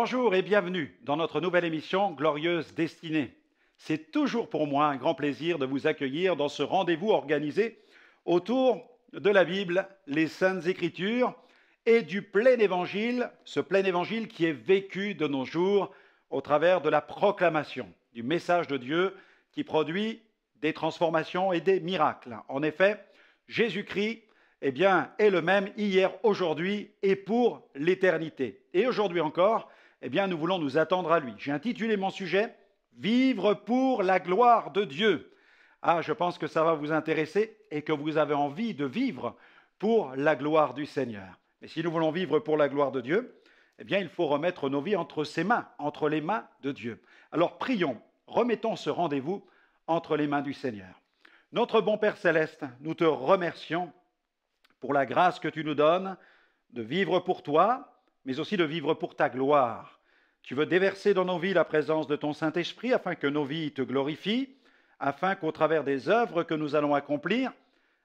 Bonjour et bienvenue dans notre nouvelle émission Glorieuse Destinée. C'est toujours pour moi un grand plaisir de vous accueillir dans ce rendez-vous organisé autour de la Bible, les Saintes Écritures et du plein évangile, ce plein évangile qui est vécu de nos jours au travers de la proclamation du message de Dieu qui produit des transformations et des miracles. En effet, Jésus-Christ est le même hier, aujourd'hui et pour l'éternité. Et aujourd'hui encore, nous voulons nous attendre à lui. J'ai intitulé mon sujet « Vivre pour la gloire de Dieu ». Je pense que ça va vous intéresser et que vous avez envie de vivre pour la gloire du Seigneur. Mais si nous voulons vivre pour la gloire de Dieu, il faut remettre nos vies entre ses mains, entre les mains de Dieu. Alors prions, remettons ce rendez-vous entre les mains du Seigneur. Notre bon Père Céleste, nous te remercions pour la grâce que tu nous donnes de vivre pour toi, mais aussi de vivre pour ta gloire. Tu veux déverser dans nos vies la présence de ton Saint-Esprit afin que nos vies te glorifient, afin qu'au travers des œuvres que nous allons accomplir,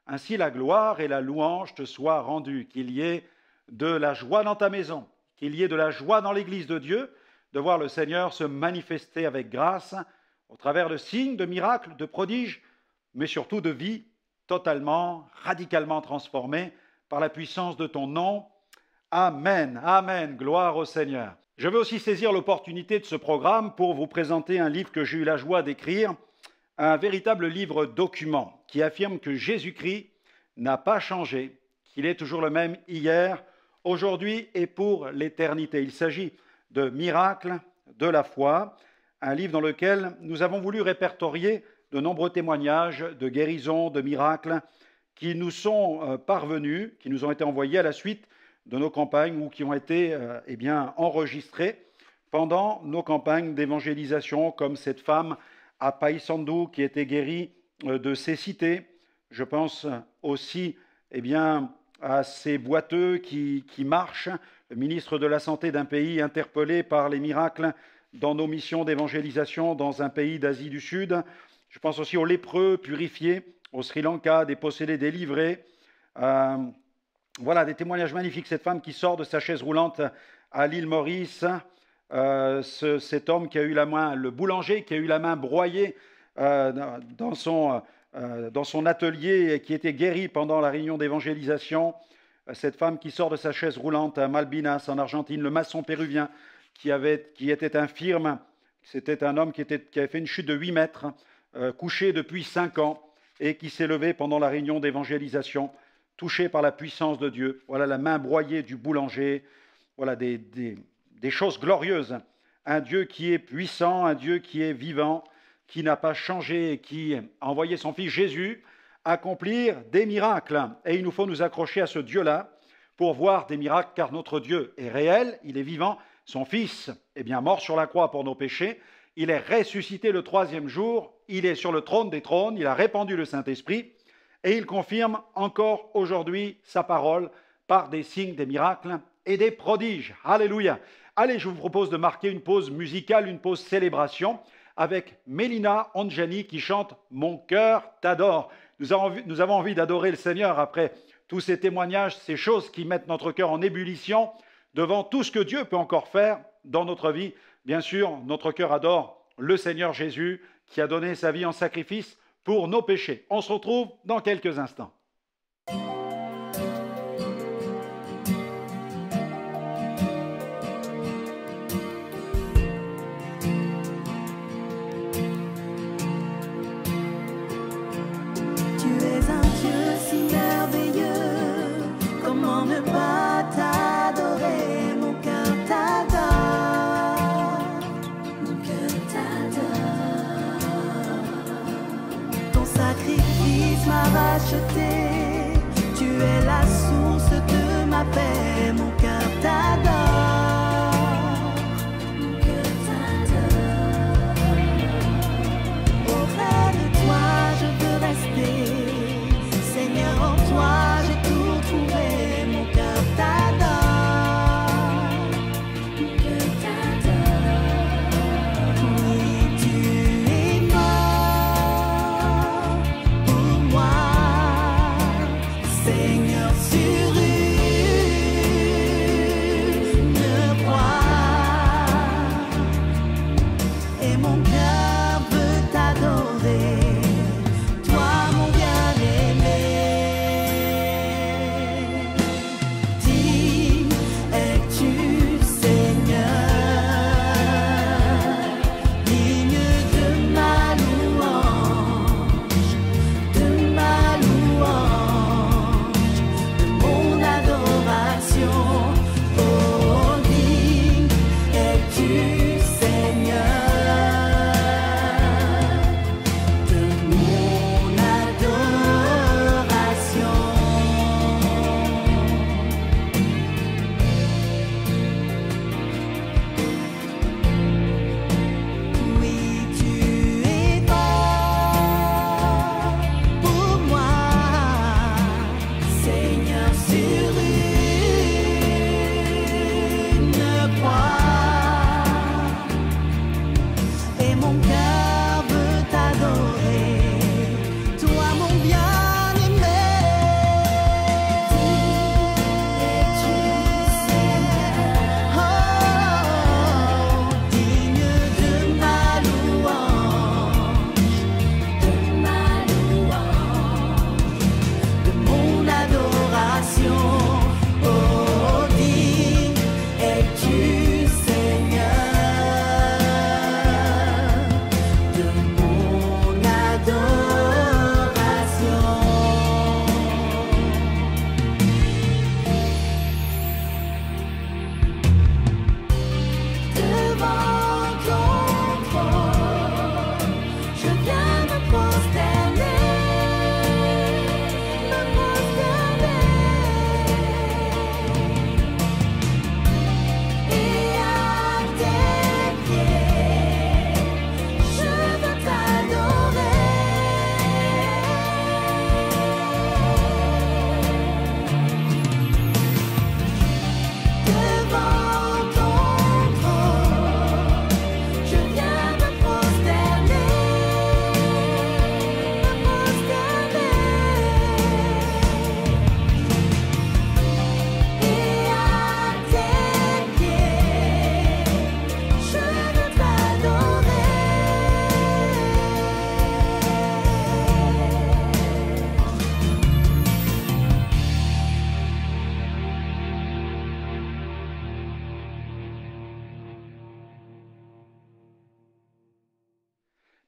ainsi la gloire et la louange te soient rendues, qu'il y ait de la joie dans ta maison, qu'il y ait de la joie dans l'Église de Dieu, de voir le Seigneur se manifester avec grâce au travers de signes, de miracles, de prodiges, mais surtout de vies totalement, radicalement transformées par la puissance de ton nom. Amen, amen, gloire au Seigneur. Je veux aussi saisir l'opportunité de ce programme pour vous présenter un livre que j'ai eu la joie d'écrire, un véritable livre document qui affirme que Jésus-Christ n'a pas changé, qu'il est toujours le même hier, aujourd'hui et pour l'éternité. Il s'agit de Miracles de la foi, un livre dans lequel nous avons voulu répertorier de nombreux témoignages de guérisons, de miracles qui nous sont parvenus, qui nous ont été envoyés à la suite de nos campagnes ou qui ont été enregistrés pendant nos campagnes d'évangélisation, comme cette femme à Paysandou qui était guérie de cécité. Je pense aussi à ces boiteux qui marchent, le ministre de la Santé d'un pays interpellé par les miracles dans nos missions d'évangélisation dans un pays d'Asie du Sud. Je pense aussi aux lépreux purifiés au Sri Lanka, des possédés délivrés. Voilà des témoignages magnifiques. Cette femme qui sort de sa chaise roulante à l'île Maurice, cet homme qui a eu la main, le boulanger qui a eu la main broyée dans son atelier et qui était guéri pendant la réunion d'évangélisation. Cette femme qui sort de sa chaise roulante à Malvinas en Argentine, le maçon péruvien qui était infirme. C'était un homme qui avait fait une chute de 8 mètres, couché depuis 5 ans et qui s'est levé pendant la réunion d'évangélisation, touché par la puissance de Dieu. Voilà la main broyée du boulanger. Voilà des choses glorieuses. Un Dieu qui est puissant, un Dieu qui est vivant, qui n'a pas changé et qui a envoyé son Fils Jésus accomplir des miracles. Et il nous faut nous accrocher à ce Dieu-là pour voir des miracles, car notre Dieu est réel, il est vivant. Son Fils est bien mort sur la croix pour nos péchés. Il est ressuscité le 3e jour. Il est sur le trône des trônes. Il a répandu le Saint-Esprit. Et il confirme encore aujourd'hui sa parole par des signes, des miracles et des prodiges. Alléluia. Allez, je vous propose de marquer une pause musicale, une pause célébration avec Mélina Anjani qui chante « Mon cœur t'adore ». Nous avons envie d'adorer le Seigneur après tous ces témoignages, ces choses qui mettent notre cœur en ébullition devant tout ce que Dieu peut encore faire dans notre vie. Bien sûr, notre cœur adore le Seigneur Jésus qui a donné sa vie en sacrifice pour nos péchés. On se retrouve dans quelques instants. Tu es la source de ma paix, mon cœur t'adore. Mon cœur t'adore. Auprès de toi je veux rester, Seigneur en toi j'ai tout trouvé, mon cœur t'adore. Mon cœur t'adore. Oui, tu es mort pour moi.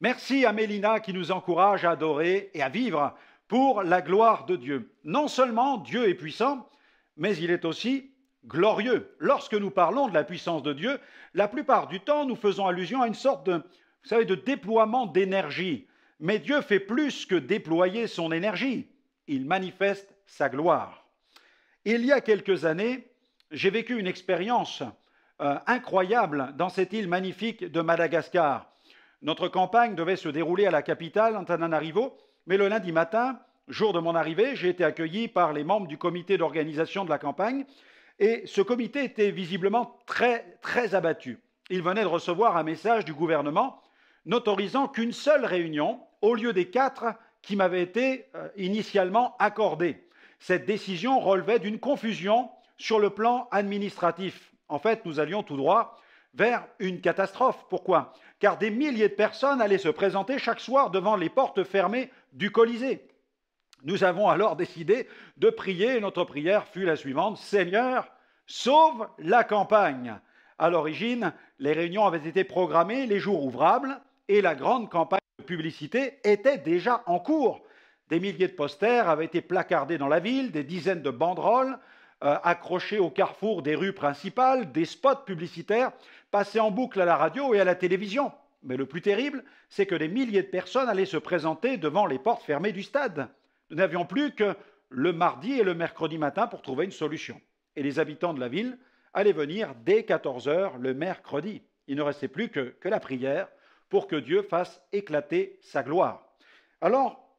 Merci à Mélina qui nous encourage à adorer et à vivre pour la gloire de Dieu. Non seulement Dieu est puissant, mais il est aussi glorieux. Lorsque nous parlons de la puissance de Dieu, la plupart du temps, nous faisons allusion à une sorte de, vous savez, de déploiement d'énergie. Mais Dieu fait plus que déployer son énergie. Il manifeste sa gloire. Il y a quelques années, j'ai vécu une expérience incroyable dans cette île magnifique de Madagascar. Notre campagne devait se dérouler à la capitale, Antananarivo, mais le lundi matin, jour de mon arrivée, j'ai été accueilli par les membres du comité d'organisation de la campagne et ce comité était visiblement très abattu. Il venait de recevoir un message du gouvernement n'autorisant qu'une seule réunion au lieu des 4 qui m'avaient été initialement accordées. Cette décision relevait d'une confusion sur le plan administratif. En fait, nous allions tout droit vers une catastrophe. Pourquoi? Car des milliers de personnes allaient se présenter chaque soir devant les portes fermées du Colisée. Nous avons alors décidé de prier et notre prière fut la suivante: Seigneur, sauve la campagne. À l'origine, les réunions avaient été programmées les jours ouvrables et la grande campagne de publicité était déjà en cours. Des milliers de posters avaient été placardés dans la ville, des dizaines de banderoles accrochés au carrefour des rues principales, des spots publicitaires passés en boucle à la radio et à la télévision. Mais le plus terrible, c'est que des milliers de personnes allaient se présenter devant les portes fermées du stade. Nous n'avions plus que le mardi et le mercredi matin pour trouver une solution. Et les habitants de la ville allaient venir dès 14 h le mercredi. Il ne restait plus que la prière pour que Dieu fasse éclater sa gloire. Alors,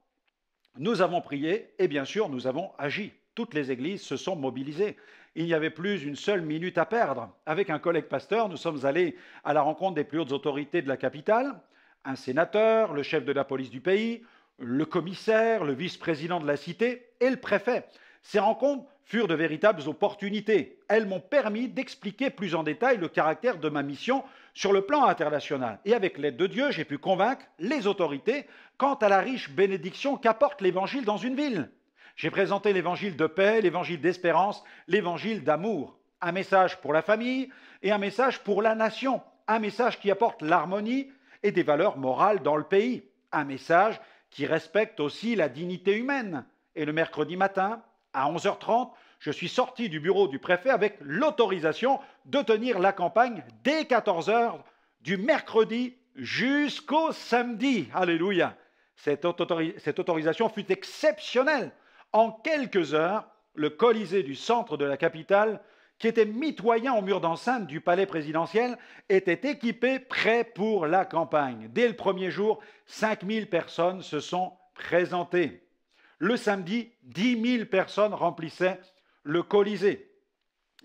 nous avons prié et bien sûr, nous avons agi. Toutes les églises se sont mobilisées. Il n'y avait plus une seule minute à perdre. Avec un collègue pasteur, nous sommes allés à la rencontre des plus hautes autorités de la capitale, un sénateur, le chef de la police du pays, le commissaire, le vice-président de la cité et le préfet. Ces rencontres furent de véritables opportunités. Elles m'ont permis d'expliquer plus en détail le caractère de ma mission sur le plan international. Et avec l'aide de Dieu, j'ai pu convaincre les autorités quant à la riche bénédiction qu'apporte l'Évangile dans une ville. J'ai présenté l'Évangile de paix, l'Évangile d'espérance, l'Évangile d'amour. Un message pour la famille et un message pour la nation. Un message qui apporte l'harmonie et des valeurs morales dans le pays. Un message qui respecte aussi la dignité humaine. Et le mercredi matin, à 11 h 30, je suis sorti du bureau du préfet avec l'autorisation de tenir la campagne dès 14 h du mercredi jusqu'au samedi. Alléluia! Cette autorisation fut exceptionnelle. En quelques heures, le Colisée du centre de la capitale, qui était mitoyen au mur d'enceinte du palais présidentiel, était équipé, prêt pour la campagne. Dès le premier jour, 5000 personnes se sont présentées. Le samedi, 10 000 personnes remplissaient le Colisée.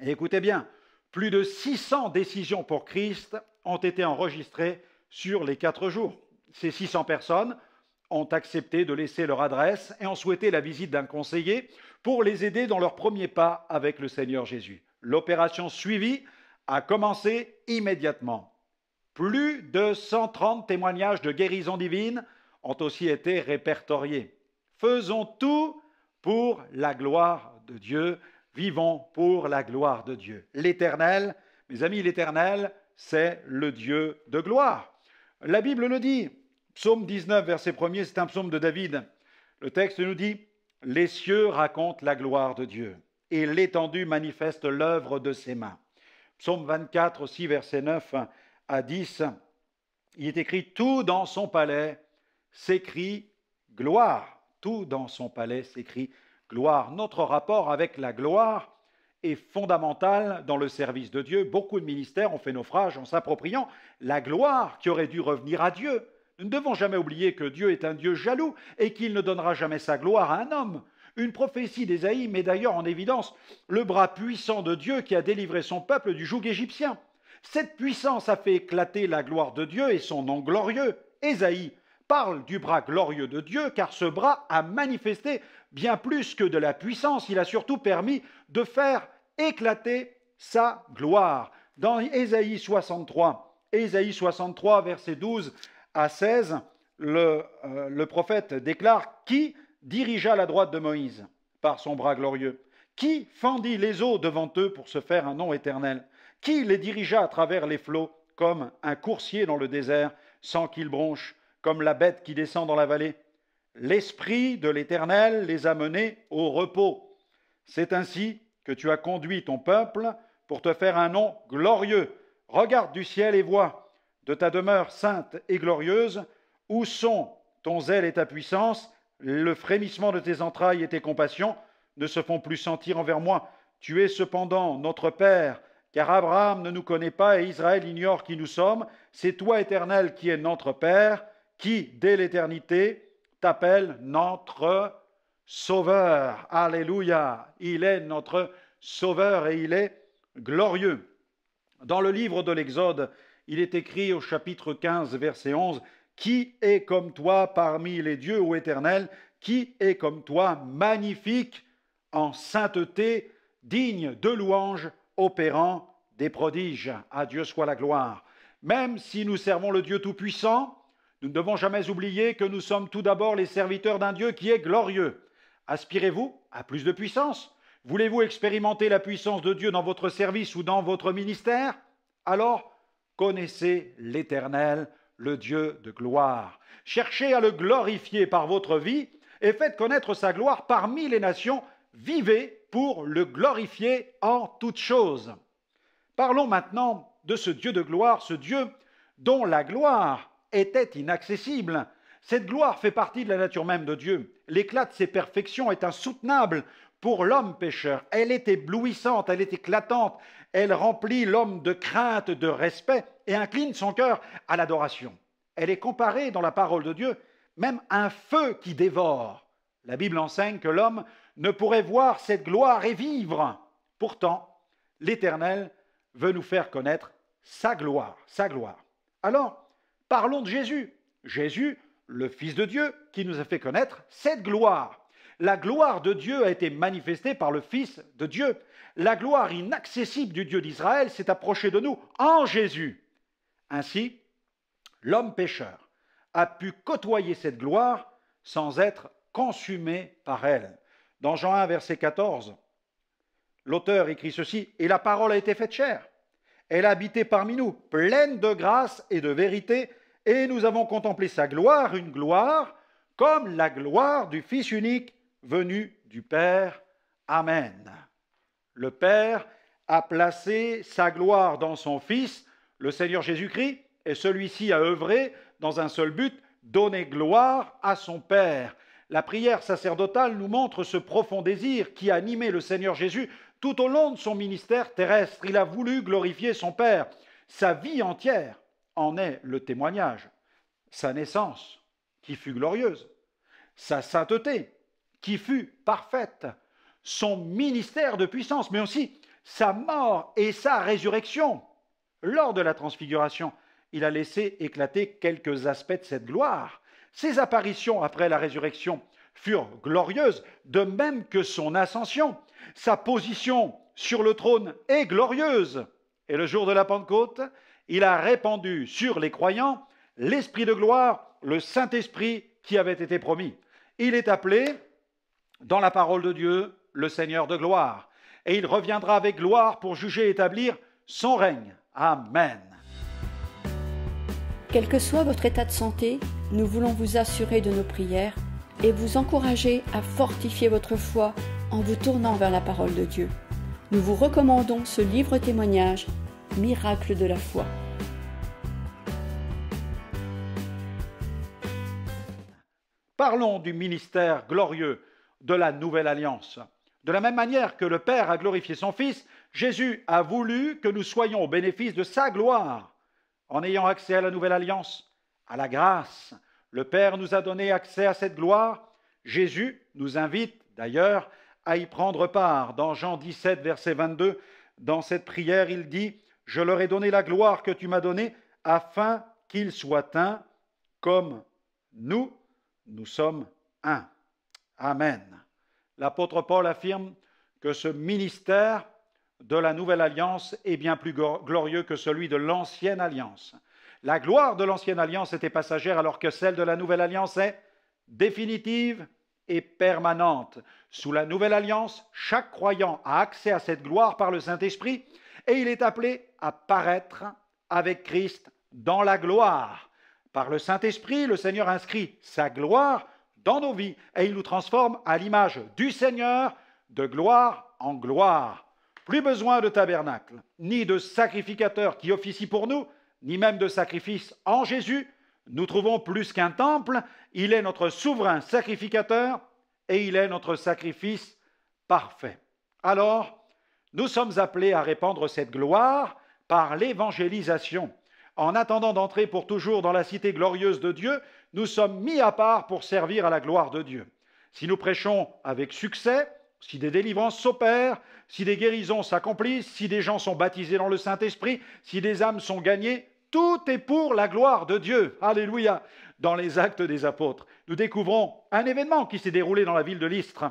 Et écoutez bien, plus de 600 décisions pour Christ ont été enregistrées sur les 4 jours. Ces 600 personnes ont accepté de laisser leur adresse et ont souhaité la visite d'un conseiller pour les aider dans leur premier pas avec le Seigneur Jésus. L'opération suivie a commencé immédiatement. Plus de 130 témoignages de guérison divine ont aussi été répertoriés. Faisons tout pour la gloire de Dieu. Vivons pour la gloire de Dieu. L'Éternel, mes amis, l'Éternel, c'est le Dieu de gloire. La Bible le dit. Psaume 19, verset 1er, c'est un psaume de David. Le texte nous dit « Les cieux racontent la gloire de Dieu et l'étendue manifeste l'œuvre de ses mains. » Psaume 24 aussi, verset 9 à 10, il est écrit « Tout dans son palais s'écrie gloire. » Tout dans son palais s'écrit gloire. Notre rapport avec la gloire est fondamental dans le service de Dieu. Beaucoup de ministères ont fait naufrage en s'appropriant la gloire qui aurait dû revenir à Dieu. Nous ne devons jamais oublier que Dieu est un Dieu jaloux et qu'il ne donnera jamais sa gloire à un homme. Une prophétie d'Ésaïe met d'ailleurs en évidence le bras puissant de Dieu qui a délivré son peuple du joug égyptien. Cette puissance a fait éclater la gloire de Dieu et son nom glorieux. Ésaïe parle du bras glorieux de Dieu car ce bras a manifesté bien plus que de la puissance. Il a surtout permis de faire éclater sa gloire. Dans Ésaïe 63, verset 12 à 16, le prophète déclare « Qui dirigea la droite de Moïse par son bras glorieux? Qui fendit les eaux devant eux pour se faire un nom éternel? Qui les dirigea à travers les flots comme un coursier dans le désert sans qu'il bronche? comme la bête qui descend dans la vallée. L'Esprit de l'Éternel les a menés au repos. C'est ainsi que tu as conduit ton peuple pour te faire un nom glorieux. Regarde du ciel et vois, de ta demeure sainte et glorieuse, où sont ton zèle et ta puissance, le frémissement de tes entrailles et tes compassions ne se font plus sentir envers moi. Tu es cependant notre Père, car Abraham ne nous connaît pas et Israël ignore qui nous sommes. C'est toi, Éternel, qui es notre Père, qui, dès l'éternité, t'appelle notre Sauveur. Alléluia! Il est notre Sauveur et il est glorieux. Dans le livre de l'Exode, il est écrit au chapitre 15, verset 11, « Qui est comme toi parmi les dieux, ô Éternel? Qui est comme toi magnifique en sainteté, digne de louange, opérant des prodiges? » À Dieu soit la gloire. Même si nous servons le Dieu Tout-Puissant, nous ne devons jamais oublier que nous sommes tout d'abord les serviteurs d'un Dieu qui est glorieux. Aspirez-vous à plus de puissance? Voulez-vous expérimenter la puissance de Dieu dans votre service ou dans votre ministère? Alors, connaissez l'Éternel, le Dieu de gloire. Cherchez à le glorifier par votre vie et faites connaître sa gloire parmi les nations. Vivez pour le glorifier en toutes choses. Parlons maintenant de ce Dieu de gloire, ce Dieu dont la gloire était inaccessible. Cette gloire fait partie de la nature même de Dieu. L'éclat de ses perfections est insoutenable pour l'homme pécheur. Elle est éblouissante, elle est éclatante, elle remplit l'homme de crainte, de respect et incline son cœur à l'adoration. Elle est comparée dans la parole de Dieu même à un feu qui dévore. La Bible enseigne que l'homme ne pourrait voir cette gloire et vivre. Pourtant, l'Éternel veut nous faire connaître sa gloire, sa gloire. Alors, parlons de Jésus. Jésus, le Fils de Dieu, qui nous a fait connaître cette gloire. La gloire de Dieu a été manifestée par le Fils de Dieu. La gloire inaccessible du Dieu d'Israël s'est approchée de nous en Jésus. Ainsi, l'homme pécheur a pu côtoyer cette gloire sans être consumé par elle. Dans Jean 1, verset 14, l'auteur écrit ceci, « Et la parole a été faite chair. Elle a habité parmi nous, pleine de grâce et de vérité, et nous avons contemplé sa gloire, une gloire comme la gloire du Fils unique venu du Père. Amen. » Le Père a placé sa gloire dans son Fils, le Seigneur Jésus-Christ, et celui-ci a œuvré dans un seul but, donner gloire à son Père. La prière sacerdotale nous montre ce profond désir qui a animé le Seigneur Jésus tout au long de son ministère terrestre. Il a voulu glorifier son Père. Sa vie entière en est le témoignage. Sa naissance, qui fut glorieuse. Sa sainteté, qui fut parfaite. Son ministère de puissance, mais aussi sa mort et sa résurrection. Lors de la transfiguration, il a laissé éclater quelques aspects de cette gloire. Ses apparitions après la résurrection furent glorieuses, de même que son ascension. Sa position sur le trône est glorieuse. Et le jour de la Pentecôte, il a répandu sur les croyants l'Esprit de gloire, le Saint-Esprit qui avait été promis. Il est appelé, dans la parole de Dieu, le Seigneur de gloire. Et il reviendra avec gloire pour juger et établir son règne. Amen. Quel que soit votre état de santé, nous voulons vous assurer de nos prières et vous encourager à fortifier votre foi en vous tournant vers la parole de Dieu. Nous vous recommandons ce livre témoignage, Miracle de la foi. Parlons du ministère glorieux de la Nouvelle Alliance. De la même manière que le Père a glorifié son Fils, Jésus a voulu que nous soyons au bénéfice de sa gloire. En ayant accès à la Nouvelle Alliance, à la grâce, le Père nous a donné accès à cette gloire. Jésus nous invite d'ailleurs à y prendre part. Dans Jean 17, verset 22, dans cette prière, il dit « Je leur ai donné la gloire que tu m'as donnée, afin qu'ils soient un, comme nous sommes un. » Amen. L'apôtre Paul affirme que ce ministère de la Nouvelle Alliance est bien plus glorieux que celui de l'Ancienne Alliance. La gloire de l'Ancienne Alliance était passagère alors que celle de la Nouvelle Alliance est définitive et permanente. Sous la Nouvelle Alliance, chaque croyant a accès à cette gloire par le Saint-Esprit et il est appelé à paraître avec Christ dans la gloire. Par le Saint-Esprit, le Seigneur inscrit sa gloire dans nos vies et il nous transforme à l'image du Seigneur de gloire en gloire. Plus besoin de tabernacle, ni de sacrificateurs qui officient pour nous, ni même de sacrifices en Jésus. Nous trouvons plus qu'un temple, il est notre souverain sacrificateur et il est notre sacrifice parfait. Alors, nous sommes appelés à répandre cette gloire par l'évangélisation. En attendant d'entrer pour toujours dans la cité glorieuse de Dieu, nous sommes mis à part pour servir à la gloire de Dieu. Si nous prêchons avec succès, si des délivrances s'opèrent, si des guérisons s'accomplissent, si des gens sont baptisés dans le Saint-Esprit, si des âmes sont gagnées, tout est pour la gloire de Dieu. Alléluia. Dans les Actes des Apôtres, nous découvrons un événement qui s'est déroulé dans la ville de Lystre.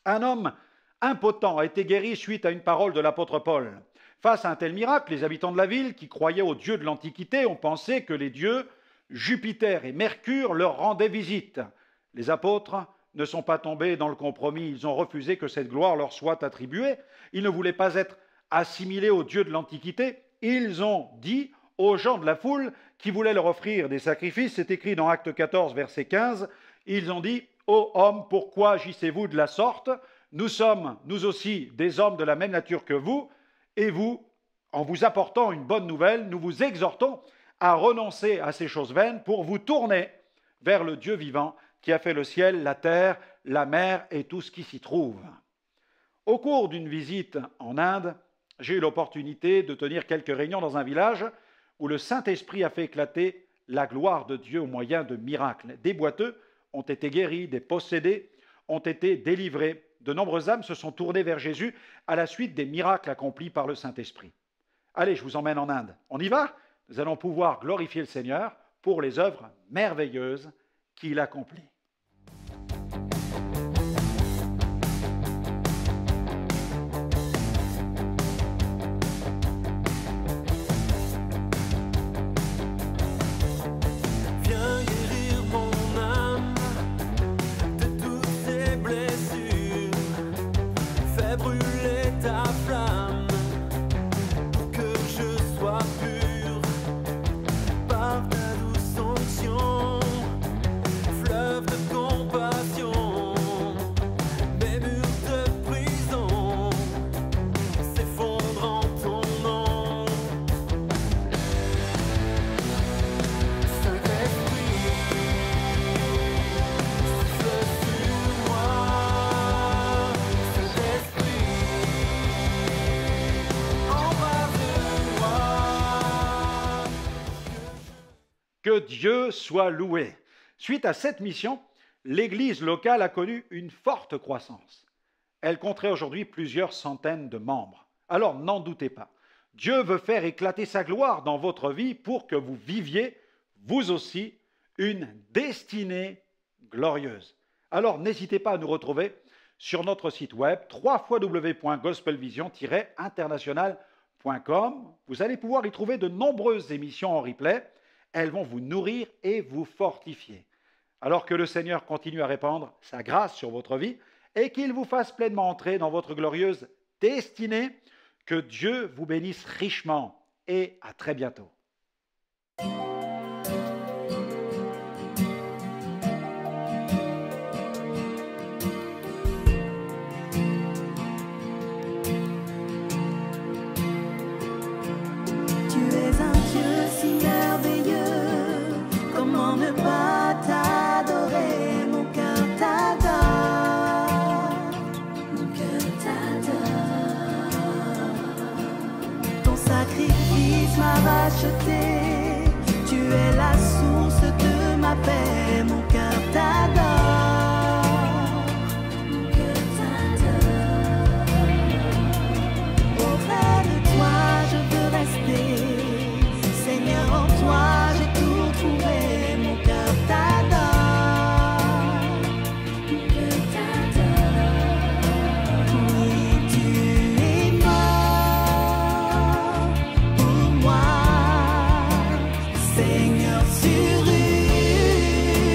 Un homme impotent a été guéri suite à une parole de l'apôtre Paul. Face à un tel miracle, les habitants de la ville, qui croyaient aux dieux de l'Antiquité, ont pensé que les dieux Jupiter et Mercure leur rendaient visite. Les apôtres ne sont pas tombés dans le compromis, ils ont refusé que cette gloire leur soit attribuée. Ils ne voulaient pas être assimilés aux dieux de l'Antiquité. Ils ont dit aux gens de la foule qui voulaient leur offrir des sacrifices, c'est écrit dans Acte 14, verset 15, ils ont dit « Ô hommes, pourquoi agissez-vous de la sorte? Nous sommes, nous aussi, des hommes de la même nature que vous, et vous, en vous apportant une bonne nouvelle, nous vous exhortons à renoncer à ces choses vaines pour vous tourner vers le Dieu vivant qui a fait le ciel, la terre, la mer et tout ce qui s'y trouve. » Au cours d'une visite en Inde, j'ai eu l'opportunité de tenir quelques réunions dans un village où le Saint-Esprit a fait éclater la gloire de Dieu au moyen de miracles. Des boiteux ont été guéris, des possédés ont été délivrés. De nombreuses âmes se sont tournées vers Jésus à la suite des miracles accomplis par le Saint-Esprit. Allez, je vous emmène en Inde. On y va? Nous allons pouvoir glorifier le Seigneur pour les œuvres merveilleuses qu'il accomplit. Que Dieu soit loué. Suite à cette mission, l'Église locale a connu une forte croissance. Elle compterait aujourd'hui plusieurs centaines de membres. Alors n'en doutez pas, Dieu veut faire éclater sa gloire dans votre vie pour que vous viviez, vous aussi, une destinée glorieuse. Alors n'hésitez pas à nous retrouver sur notre site web www.gospelvision-international.com. Vous allez pouvoir y trouver de nombreuses émissions en replay. Elles vont vous nourrir et vous fortifier. Alors que le Seigneur continue à répandre sa grâce sur votre vie et qu'il vous fasse pleinement entrer dans votre glorieuse destinée, que Dieu vous bénisse richement et à très bientôt. Tu es la source de ma paix, mon cœur t'adore, mon cœur t'adore. Auprès de toi je veux rester, Seigneur, en toi j'ai tout trouvé, mon cœur t'adore, mon cœur t'adore. Oui, tu es mort pour moi, Seigneur, sur une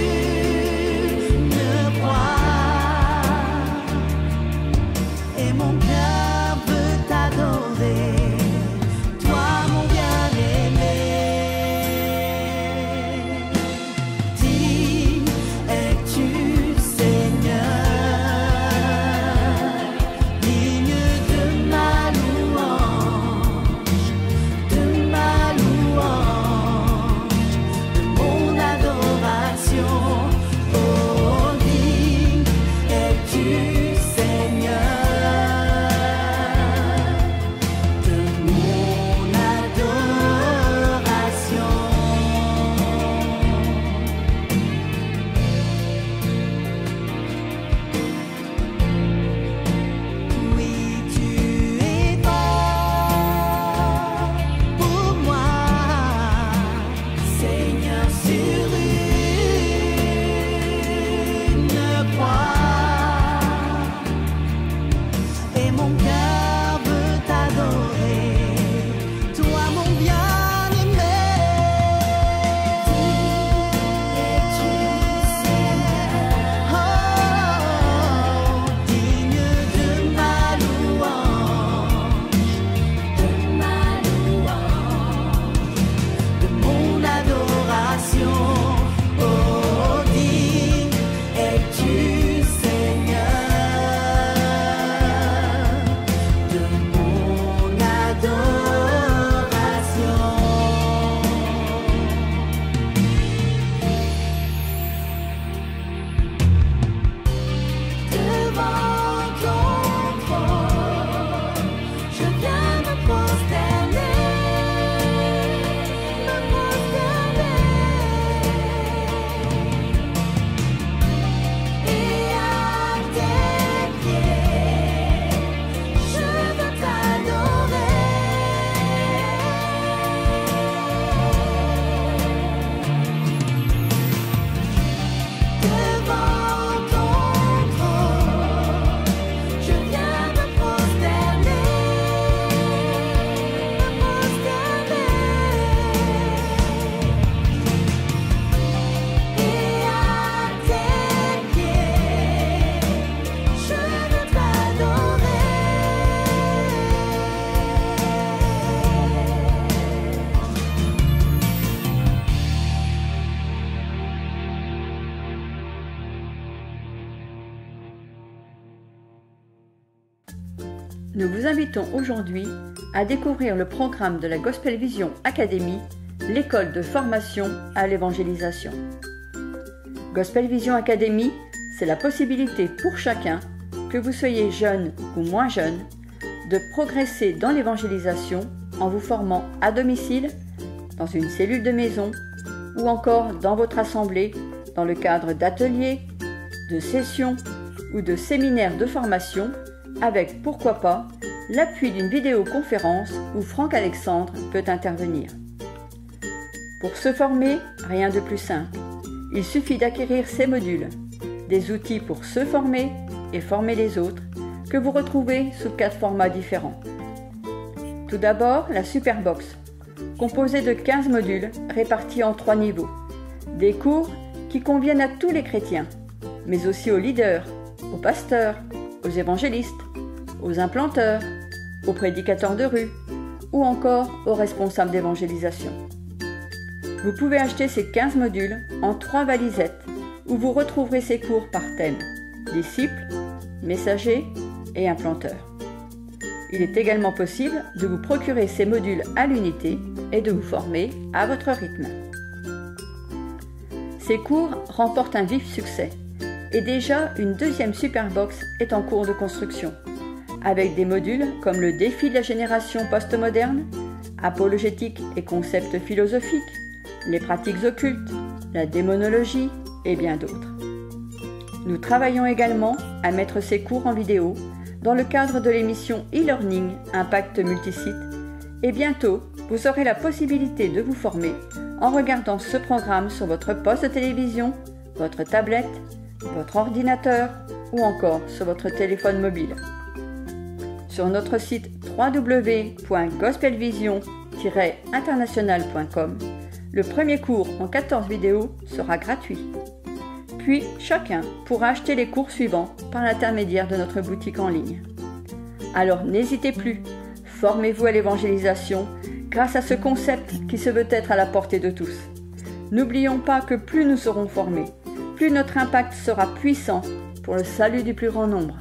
nous vous invitons aujourd'hui à découvrir le programme de la Gospel Vision Academy, l'école de formation à l'évangélisation. Gospel Vision Academy, c'est la possibilité pour chacun, que vous soyez jeune ou moins jeune, de progresser dans l'évangélisation en vous formant à domicile, dans une cellule de maison ou encore dans votre assemblée dans le cadre d'ateliers, de sessions ou de séminaires de formation avec, pourquoi pas, l'appui d'une vidéoconférence où Franck Alexandre peut intervenir. Pour se former, rien de plus simple. Il suffit d'acquérir ces modules, des outils pour se former et former les autres, que vous retrouvez sous 4 formats différents. Tout d'abord, la Superbox, composée de 15 modules répartis en 3 niveaux. Des cours qui conviennent à tous les chrétiens, mais aussi aux leaders, aux pasteurs, aux évangélistes, aux implanteurs, aux prédicateurs de rue ou encore aux responsables d'évangélisation. Vous pouvez acheter ces 15 modules en 3 valisettes où vous retrouverez ces cours par thème: disciples, messagers et implanteurs. Il est également possible de vous procurer ces modules à l'unité et de vous former à votre rythme. Ces cours remportent un vif succès et déjà une deuxième Superbox est en cours de construction, avec des modules comme le défi de la génération postmoderne, apologétique et concepts philosophiques, les pratiques occultes, la démonologie et bien d'autres. Nous travaillons également à mettre ces cours en vidéo dans le cadre de l'émission e-learning Impact Multisite et bientôt vous aurez la possibilité de vous former en regardant ce programme sur votre poste de télévision, votre tablette, votre ordinateur ou encore sur votre téléphone mobile. Sur notre site www.gospelvision-international.com, le premier cours en 14 vidéos sera gratuit. Puis, chacun pourra acheter les cours suivants par l'intermédiaire de notre boutique en ligne. Alors n'hésitez plus, formez-vous à l'évangélisation grâce à ce concept qui se veut être à la portée de tous. N'oublions pas que plus nous serons formés, plus notre impact sera puissant pour le salut du plus grand nombre.